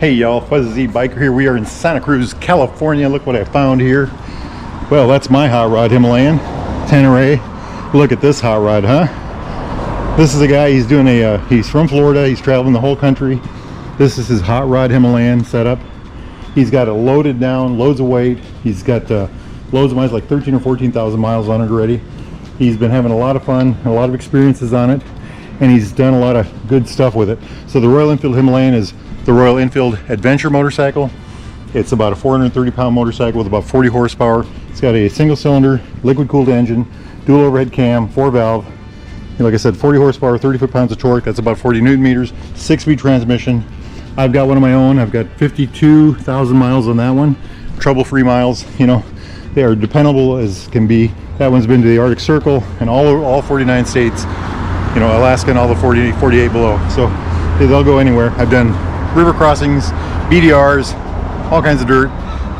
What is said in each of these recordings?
Hey y'all, Fuzzy Biker here. We are in Santa Cruz, California. Look what I found here. Well, that's my hot rod, Himalayan 10 Look at this hot rod, huh? This is a guy, he's doing he's from Florida, he's traveling the whole country. This is his hot rod Himalayan setup. He's got it loaded down, loads of weight. He's got loads of miles, like 13 or 14,000 miles on it already. He's been having a lot of fun, a lot of experiences on it, and he's done a lot of good stuff with it. So the Royal Enfield Himalayan is the Royal Enfield Adventure motorcycle. It's about a 430-pound motorcycle with about 40 horsepower. It's got a single-cylinder, liquid-cooled engine, dual overhead cam, 4-valve. Like I said, 40 horsepower, 30 foot-pounds of torque. That's about 40 newton meters. 6-speed transmission. I've got one of my own. I've got 52,000 miles on that one. Trouble-free miles. You know, they are dependable as can be. That one's been to the Arctic Circle and all 49 states. You know, Alaska and all the 48 below. So they'll go anywhere. I've done river crossings, BDRs, all kinds of dirt,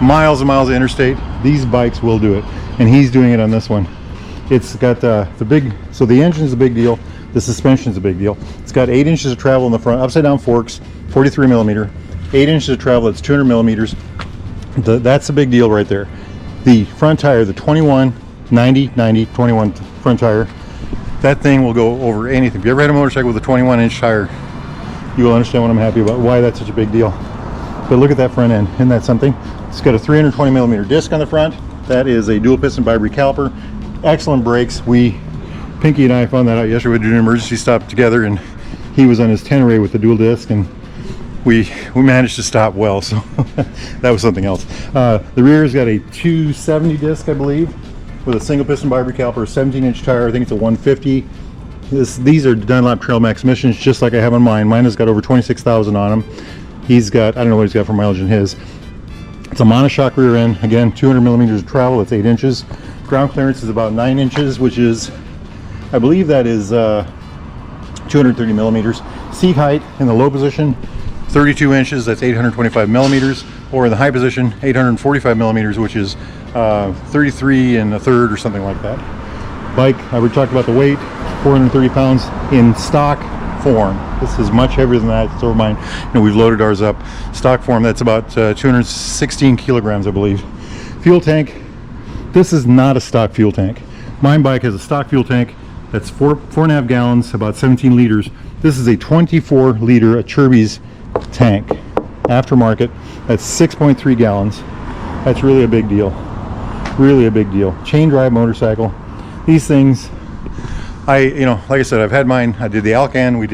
miles and miles of interstate. These bikes will do it, and he's doing it on this one. It's got the big, so the engine is a big deal, the suspension is a big deal. It's got 8 inches of travel in the front, upside down forks, 43 millimeter, 8 inches of travel, it's 200 millimeters. That's a big deal right there. The front tire, the 21 21 front tire, that thing will go over anything. If you ever had a motorcycle with a 21-inch tire, you will understand what I'm happy about, why that's such a big deal. But look at that front end, isn't that something? It's got a 320 millimeter disc on the front. That is a dual piston bi-brake caliper. Excellent brakes. Pinky and I found that out yesterday. We did an emergency stop together, and he was on his 10 with the dual disc, and we managed to stop well, so that was something else. The rear's got a 270 disc, I believe, with a single piston bi-brake caliper, 17-inch tire. I think it's a 150. These are Dunlop Trail Max missions, just like I have on mine. Mine has got over 26,000 on them. He's got, I don't know what he's got for mileage in his. It's a monoshock rear end. Again, 200 millimeters of travel. It's 8 inches. Ground clearance is about 9 inches, which is, I believe that is 230 millimeters. Seat height in the low position, 32 inches. That's 825 millimeters. Or in the high position, 845 millimeters, which is 33 1/3 or something like that. Bike, I already talked about the weight, 430 pounds in stock form. This is much heavier than that. It's over mine. You know, we've loaded ours up. Stock form, that's about 216 kilograms, I believe. Fuel tank, this is not a stock fuel tank. My bike has a stock fuel tank that's 4.5 gallons, about 17 liters. This is a 24 liter ACERBIS tank, aftermarket. That's 6.3 gallons. That's really a big deal. Really a big deal. Chain drive motorcycle. These things, you know, like I said, I've had mine. I did the Alcan. We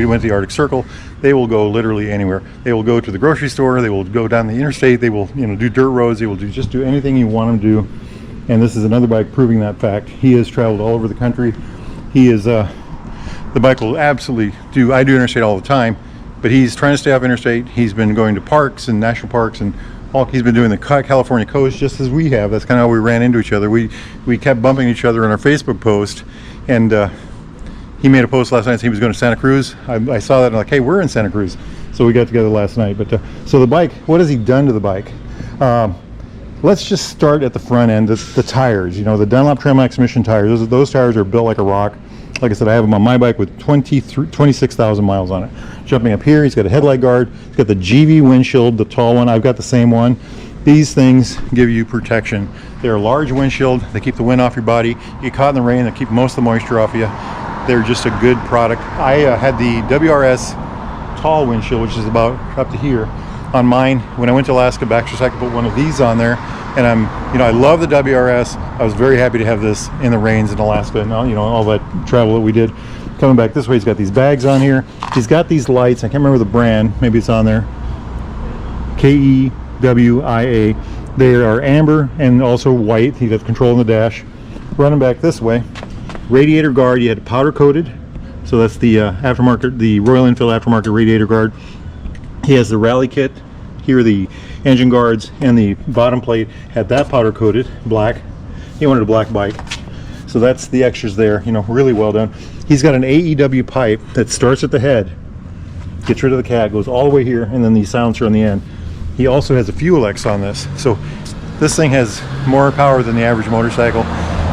went to the Arctic Circle. They will go literally anywhere. They will go to the grocery store. They will go down the interstate. They will, you know, do dirt roads. They will just do anything you want them to do. And this is another bike proving that fact. He has traveled all over the country. He is, the bike will absolutely do. I do interstate all the time, but he's trying to stay off interstate. He's been going to parks and national parks, and he's been doing the California coast just as we have. That's kind of how we ran into each other. We kept bumping each other on our Facebook post, and he made a post last night saying he was going to Santa Cruz. I saw that and I'm like, hey, we're in Santa Cruz. So we got together last night. But so the bike, what has he done to the bike? Let's just start at the front end. The tires, you know, the Dunlop Trail Max Mission tires. Those tires are built like a rock. Like I said, I have them on my bike with 26,000 miles on it. Jumping up here, he's got a headlight guard. He's got the GV windshield, the tall one. I've got the same one. These things give you protection. They're a large windshield. They keep the wind off your body. You get caught in the rain, they keep most of the moisture off you. They're just a good product. I had the WRS tall windshield, which is about up to here, on mine. When I went to Alaska backstretch, I could put one of these on there, and I love the WRS. I was very happy to have this in the rains in Alaska and all, you know, all that travel that we did. Coming back this way, he's got these bags on here. He's got these lights. I can't remember the brand. Maybe it's on there. KEWIA. They are amber and also white. He got control on the dash. Running back this way, radiator guard. You had powder coated, so that's the aftermarket, the Royal Enfield aftermarket radiator guard. He has the rally kit. Here are the engine guards, and the bottom plate had that powder coated black. He wanted a black bike, so that's the extras there. You know, really well done. He's got an AEW pipe that starts at the head, gets rid of the cat, goes all the way here, and then the silencer on the end. He also has a fuel X on this, so this thing has more power than the average motorcycle.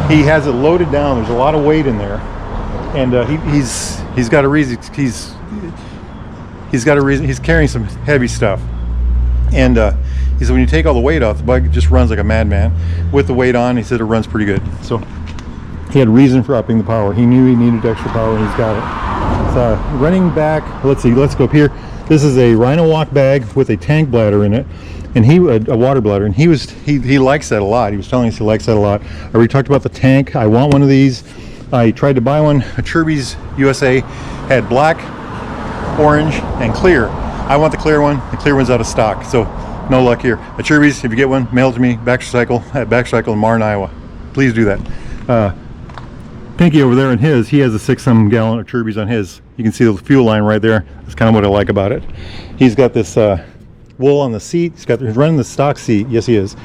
He has it loaded down. There's a lot of weight in there, and he's got a reason. He's got a reason. He's carrying some heavy stuff. And he said when you take all the weight off, the bike just runs like a madman. With the weight on, he said it runs pretty good. So he had reason for upping the power. He knew he needed extra power, and he's got it. So running back, let's see, let's go up here. This is a Rhino Walk bag with a tank bladder in it, and a water bladder, and he likes that a lot. He was telling us he likes that a lot. I already talked about the tank. I want one of these. I tried to buy one. ACERBIS USA had black, orange, and clear. I want the clear one. The clear one's out of stock, so no luck here. ACERBIS, if you get one, mail it to me. Baxter Cycle in Marne, Iowa. Please do that. Pinky over there in his, he has a 6-some gallon ACERBIS on his. You can see the fuel line right there. That's kind of what I like about it. He's got this wool on the seat. He's running the stock seat. Yes, he is.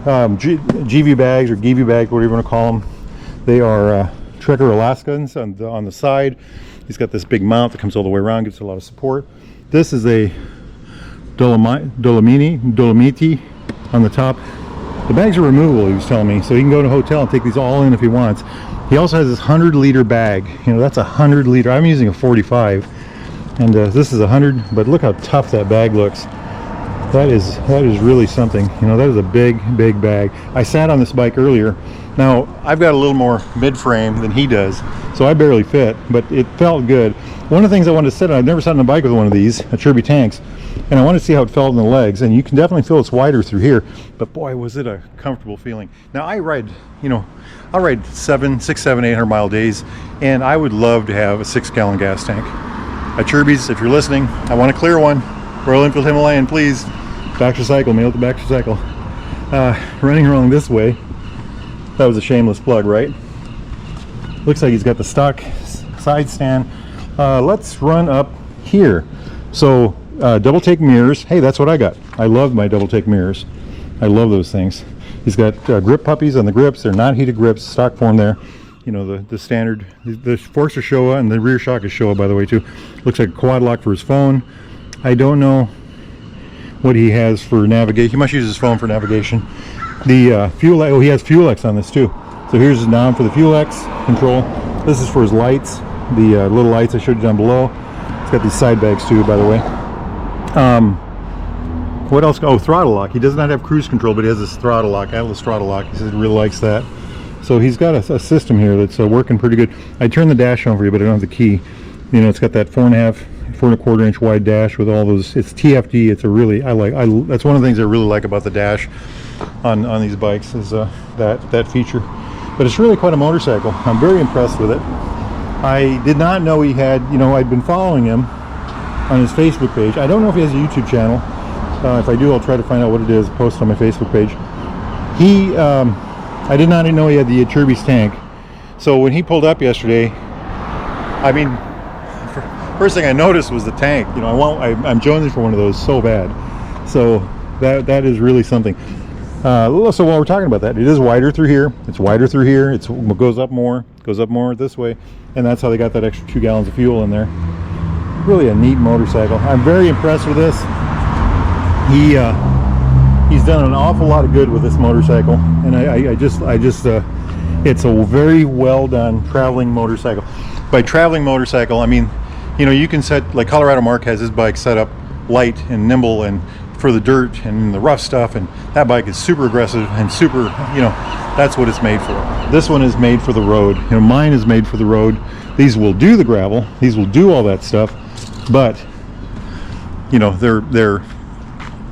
GV bags or GV bags, whatever you want to call them. They are Trekker Alaskans on the side. He's got this big mount that comes all the way around, gives a lot of support. This is a Dolomiti on the top. The bags are removable, he was telling me, so he can go to a hotel and take these all in if he wants. He also has this 100-liter bag. You know, that's 100 liter. I'm using a 45, and this is 100. But look how tough that bag looks. That is really something. You know, that is a big bag. I sat on this bike earlier. Now I've got a little more mid-frame than he does, so I barely fit, but it felt good. One of the things I wanted to sit on, I've never sat on a bike with one of these ACERBIS tanks, and I wanted to see how it felt in the legs, and you can definitely feel it's wider through here, but boy, was it a comfortable feeling. Now I ride, you know, I'll ride 7, 800 mile days, and I would love to have a 6-gallon gas tank. ACERBIS, if you're listening, I want a clear one. Royal Enfield Himalayan, please. Baxter Cycle, mail it to Baxter Cycle. Running along this way, that was a shameless plug, right? Looks like he's got the stock side stand. Let's run up here. So double take mirrors. Hey, that's what I got. I love my double take mirrors. I love those things. He's got grip puppies on the grips. They're not heated grips, stock form there. You know, the standard. The forks are Showa, and the rear shock is Showa, by the way, too. Looks like a quad lock for his phone. I don't know what he has for navigation. He must use his phone for navigation. The fuel, oh, he has Fuel X on this too. So here's his knob for the Fuel X control. This is for his lights, the little lights I showed you down below. It's got these side bags too, by the way. What else? Oh, throttle lock. He does not have cruise control, but he has this throttle lock, Atlas throttle lock. He says he really likes that. So he's got a system here that's working pretty good. I turned the dash on for you, but I don't have the key. You know, it's got that 4.25 inch wide dash with all those. It's TFD. It's a really, that's one of the things I really like about the dash on these bikes is that feature. But it's really quite a motorcycle. I'm very impressed with it. I did not know he had, you know, I'd been following him on his Facebook page. I don't know if he has a YouTube channel. If I do, I'll try to find out what it is, post on my Facebook page. I did not know he had the ACERBIS tank. So when he pulled up yesterday, I mean, first thing I noticed was the tank. You know, I'm jonesing for one of those so bad. So that is really something. So while we're talking about that, it is wider through here. It's wider through here. It goes up more this way, and that's how they got that extra 2 gallons of fuel in there. Really a neat motorcycle. I'm very impressed with this. He's done an awful lot of good with this motorcycle, and it's a very well done traveling motorcycle. By traveling motorcycle, I mean, you know, you can set, like Colorado Mark has his bike set up light and nimble and for the dirt and the rough stuff, and that bike is super aggressive and super, you know, that's what it's made for. This one is made for the road. You know, mine is made for the road. These will do the gravel, these will do all that stuff, but you know, their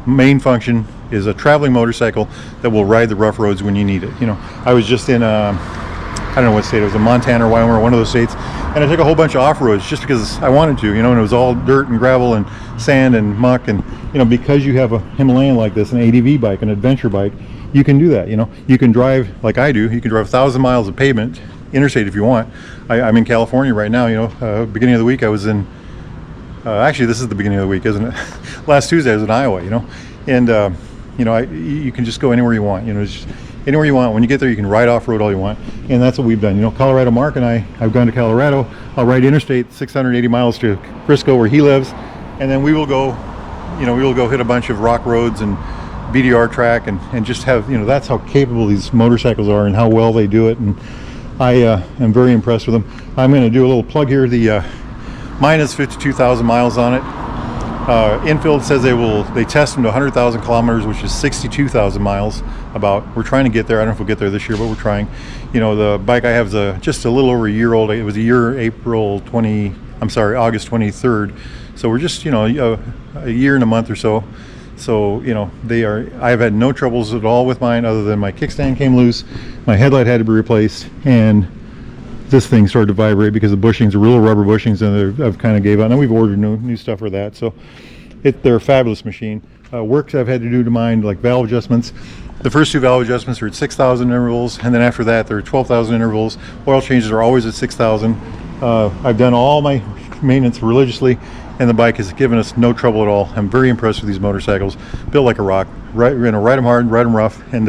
main function is a traveling motorcycle that will ride the rough roads when you need it. You know, I was just in I don't know what state it was, in Montana or Wyoming or one of those states, and I took a whole bunch of off-roads just because I wanted to, you know, and it was all dirt and gravel and sand and muck, and you know, because you have a Himalayan like this, an ADV bike, an adventure bike, you can do that. You know, you can drive like I do. You can drive 1,000 miles of pavement, interstate if you want. I'm in California right now. You know, beginning of the week I was in. Actually, this is the beginning of the week, isn't it? Last Tuesday I was in Iowa. You know, and you know, you can just go anywhere you want. You know, just anywhere you want. When you get there, you can ride off-road all you want, and that's what we've done. You know, Colorado Mark and I've gone to Colorado. I'll ride interstate 680 miles to Frisco, where he lives, and then we will go, you know, we will go hit a bunch of rock roads and BDR track, and just have, you know, that's how capable these motorcycles are and how well they do it, and I am very impressed with them. I'm going to do a little plug here. Mine has 52,000 miles on it. Infield says they test them to 100,000 kilometers, which is 62,000 miles. About. We're trying to get there. I don't know if we'll get there this year, but we're trying. You know, the bike I have is just a little over a year old. It was a year August 23rd. So we're just, you know, a year and a month or so. So, you know, I've had no troubles at all with mine, other than my kickstand came loose, my headlight had to be replaced, and this thing started to vibrate because the bushings are real rubber bushings, and I've kind of gave up. Now we've ordered new stuff for that. So they're a fabulous machine. Works I've had to do to mine, like valve adjustments. The first two valve adjustments are at 6,000 intervals, and then after that they're at 12,000 intervals. Oil changes are always at 6,000. I've done all my maintenance religiously, and the bike has given us no trouble at all. I'm very impressed with these motorcycles. Built like a rock. Right, we're gonna ride them hard, ride them rough, and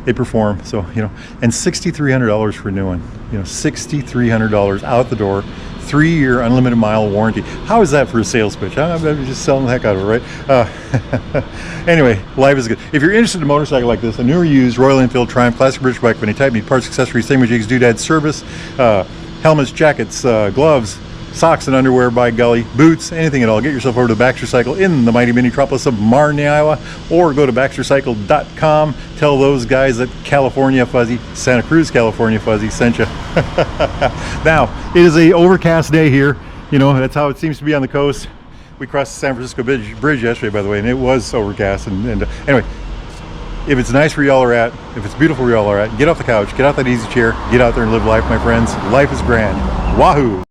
they perform. So, you know, and $6,300 for a new one. You know, $6,300 out the door. 3-year unlimited mile warranty. How is that for a sales pitch? I'm just selling the heck out of it, right? Anyway, life is good. If you're interested in a motorcycle like this, a new or used Royal Enfield Triumph Classic British bike of any type, need parts, accessories, thingamajigs, doodads, service, helmets, jackets, gloves, socks and underwear, by golly, boots, anything at all, get yourself over to Baxter Cycle in the mighty metropolis of Marne, Iowa, or go to baxtercycle.com. Tell those guys that California Fuzzy, Santa Cruz, California Fuzzy sent you. Now, it is a overcast day here. You know, that's how it seems to be on the coast. We crossed the San Francisco Bridge yesterday, by the way, and it was overcast. And anyway, if it's nice where y'all are at, if it's beautiful where y'all are at, get off the couch, get out that easy chair, get out there and live life, my friends. Life is grand. Wahoo!